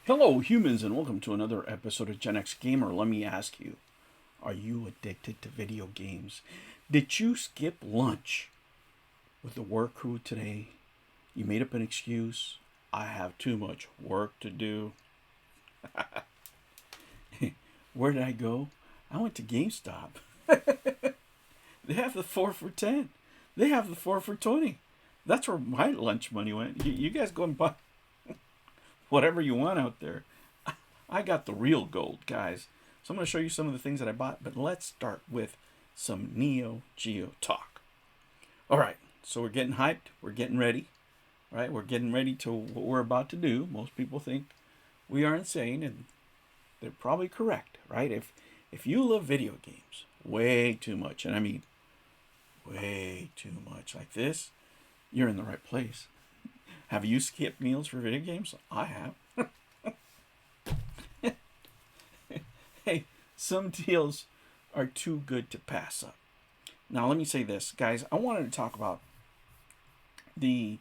Hello, humans, and welcome to another episode of Gen X Gamer. Let me ask you, are you addicted to video games? Did you skip lunch with the work crew today? You made up an excuse. I have too much work to do. Where did I go? I went to GameStop. They have the 4 for 10. They have the 4 for 20. That's where my lunch money went. You guys go and buy whatever you want out there. I got the real gold, guys. So I'm going to show you some of the things that I bought, but let's start with some Neo Geo talk. All right, so we're getting hyped. We're getting ready, right? We're getting ready to what we're about to do. Most people think we are insane, and they're probably correct, right? If you love video games way too much, and I mean way too much like this, you're in the right place. Have you skipped meals for video games? I have. Hey, some deals are too good to pass up. Now, let me say this, guys. I wanted to talk about the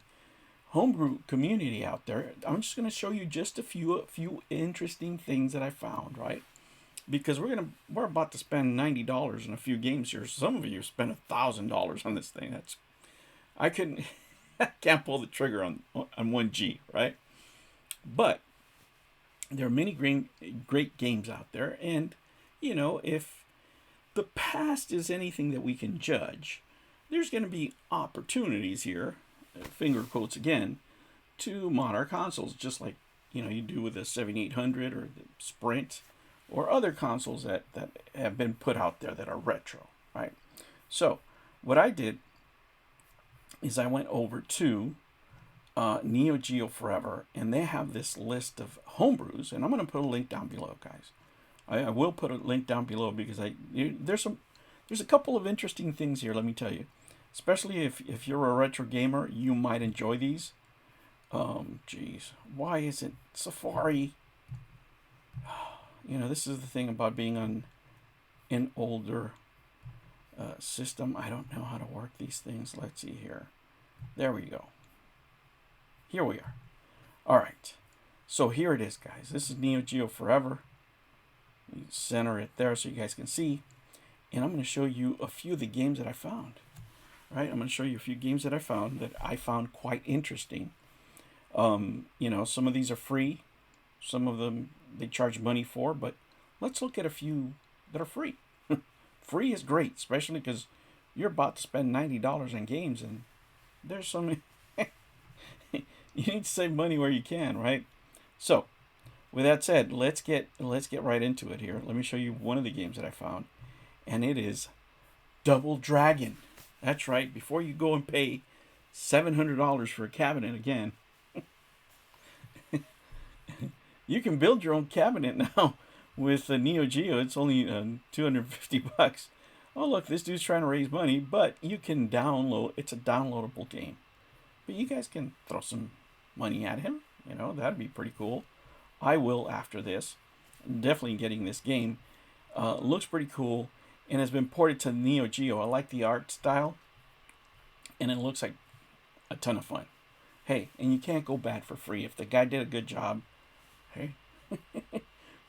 homebrew community out there. I'm just going to show you just a few interesting things that I found, right? Because we're about to spend $90 in a few games here. Some of you spent $1,000 on this thing. I couldn't. I can't pull the trigger on 1G, right? But there are many great games out there, and if the past is anything that we can judge, there's going to be opportunities here, finger quotes again, to mod our consoles, just like you do with the 7800 or the Sprint or other consoles that have been put out there that are retro, right? So what I did is I went over to Neo Geo Forever, and they have this list of homebrews, and I'm going to put a link down below, guys. I will put a link down below because there's a couple of interesting things here. Let me tell you, especially if you're a retro gamer, you might enjoy these. Geez, why isn't Safari? This is the thing about being on an older system. I don't know how to work these things. Let's see here. There we go. Here we are. All right. So here it is, guys. This is Neo Geo Forever. You center it there so you guys can see. And I'm going to show you a few of the games that I found. All right. I'm going to show you a few games that I found quite interesting. Some of these are free. Some of them they charge money for. But let's look at a few that are free. Free is great, especially because you're about to spend $90 on games, and there's so many. You need to save money where you can, right? So, with that said, let's get right into it here. Let me show you one of the games that I found, and it is Double Dragon. That's right. Before you go and pay $700 for a cabinet again, you can build your own cabinet now. With the Neo Geo, it's only $250. Oh, look, this dude's trying to raise money, but you can download. It's a downloadable game. But you guys can throw some money at him. That'd be pretty cool. I will after this. I'm definitely getting this game. Looks pretty cool and has been ported to Neo Geo. I like the art style, and it looks like a ton of fun. Hey, and you can't go bad for free. If the guy did a good job, hey.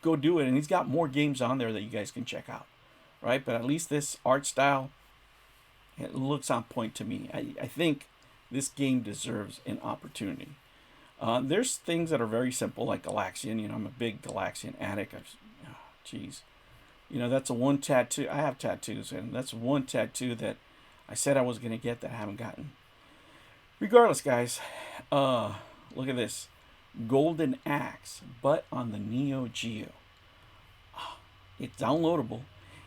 Go do it, and he's got more games on there that you guys can check out, right? But at least this art style, it looks on point to me. I think this game deserves an opportunity. There's things that are very simple, like Galaxian. I'm a big Galaxian addict. That's a one tattoo. I have tattoos, and that's one tattoo that I said I was going to get that I haven't gotten. Regardless, guys, look at this. Golden Axe, but on the Neo Geo. It's downloadable.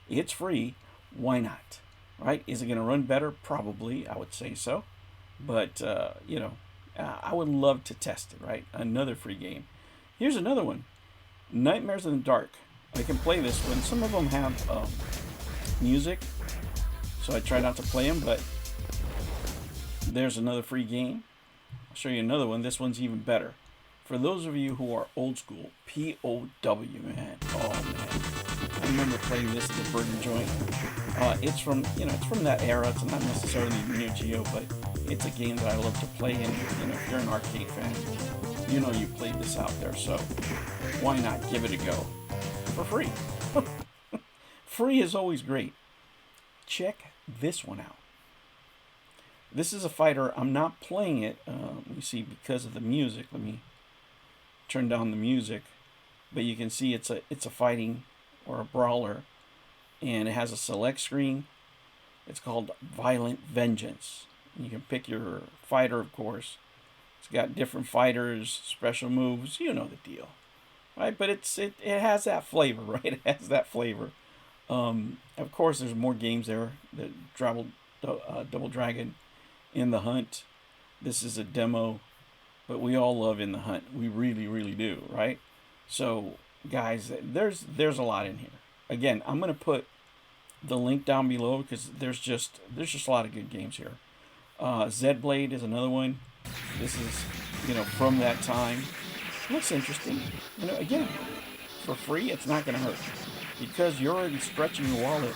It's free. Why not? Right? Is it going to run better? Probably. I would say so. But, I would love to test it, right? Another free game. Here's another one. Nightmares in the Dark. I can play this one. Some of them have music, so I try not to play them, but there's another free game. I'll show you another one. This one's even better. For those of you who are old school, POW, man. Oh, man. I remember playing this as a burden joint. It's from that era. It's not necessarily Neo Geo, but it's a game that I love to play. And if you're an arcade fan, You know you played this out there, so why not give it a go for free? Free is always great. Check this one out. This is a fighter. I'm not playing it. Let me see, because of the music. Let me turn down the music. But you can see it's a fighting or a brawler, and it has a select screen. It's called Violent Vengeance. You can pick your fighter, of course. It's got different fighters, special moves. You know the deal, right? But it has that flavor, right? It has that flavor. Of course, there's more games there. The Double Dragon, In the Hunt. This is a demo, but we all love In the Hunt. We really, really do, right? So, guys, there's a lot in here. Again, I'm gonna put the link down below because there's just a lot of good games here. Zed Blade is another one. This is, from that time. Looks interesting. Again, for free, it's not gonna hurt because you're already stretching your wallet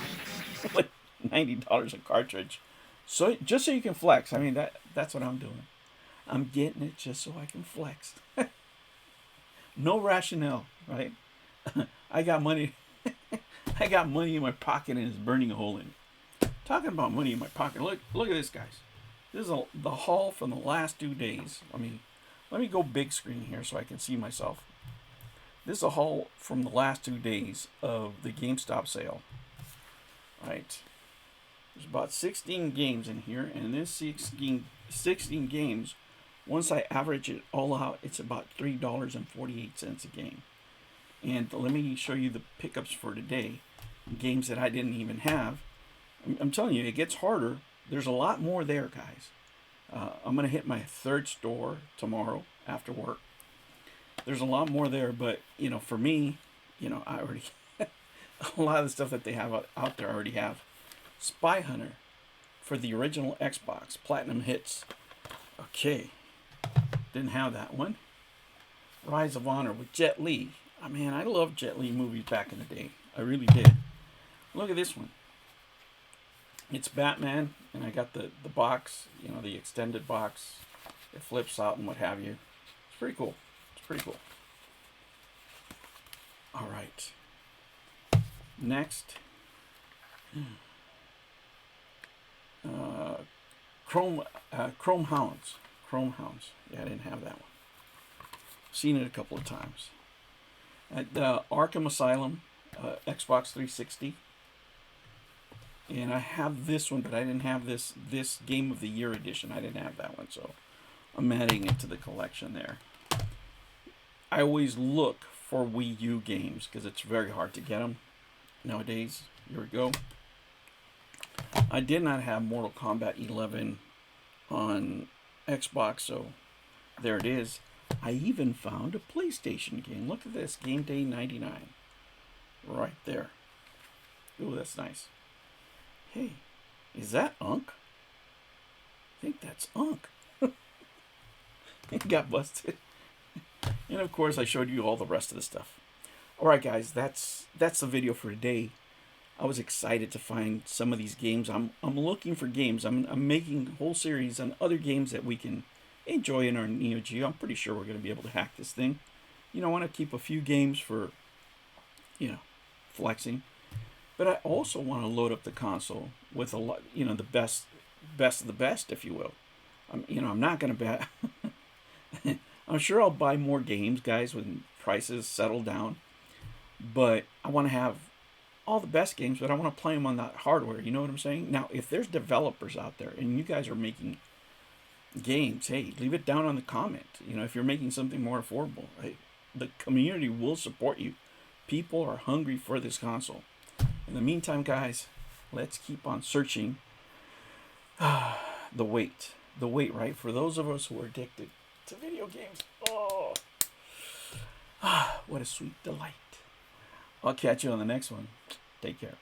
with $90 a cartridge. So just so you can flex. I mean that's what I'm doing. I'm getting it just so I can flex. No rationale, right? I got money. I got money in my pocket and it's burning a hole in it. Talking about money in my pocket. Look at this, guys. This is the haul from the last 2 days. Let me go big screen here so I can see myself. This is a haul from the last 2 days of the GameStop sale. Right. There's about 16 games in here, and this 16 games, once I average it all out, it's about $3.48 a game. And let me show you the pickups for today. Games that I didn't even have. I'm telling you, it gets harder. There's a lot more there, guys. I'm going to hit my third store tomorrow after work. There's a lot more there, but, for me, I already... a lot of the stuff that they have out there I already have. Spy Hunter for the original Xbox. Platinum Hits. Okay. Didn't have that one. Rise of Honor with Jet Li. I mean, I loved Jet Li movies back in the day. I really did. Look at this one. It's Batman, and I got the box, the extended box. It flips out and what have you. It's pretty cool. It's pretty cool. All right. Next. Chrome Hounds. Chrome Hounds. Yeah, I didn't have that one. Seen it a couple of times. At Arkham Asylum, Xbox 360. And I have this one, but I didn't have this Game of the Year edition. I didn't have that one, so I'm adding it to the collection there. I always look for Wii U games because it's very hard to get them nowadays. Here we go. I did not have Mortal Kombat 11 on Xbox, so there it is. I even found a PlayStation game. Look at this, Game Day 99. Right there. Ooh, that's nice. Hey, is that Unk? I think that's Unk. It got busted. And of course, I showed you all the rest of the stuff. Alright guys, that's the video for today. I was excited to find some of these games. I'm looking for games. I'm making a whole series on other games that we can enjoy in our Neo Geo. I'm pretty sure we're going to be able to hack this thing. I want to keep a few games for, flexing. But I also want to load up the console with a lot, the best of the best, if you will. I'm not going to bet. I'm sure I'll buy more games, guys, when prices settle down. But I want to have all the best games, but I want to play them on that hardware. You know what I'm saying? Now, if there's developers out there and you guys are making games, hey, leave it down on the comment. If you're making something more affordable, hey, the community will support you. People are hungry for this console. In the meantime, guys, let's keep on searching the weight, right? For those of us who are addicted to video games. Oh, what a sweet delight. I'll catch you on the next one. Take care.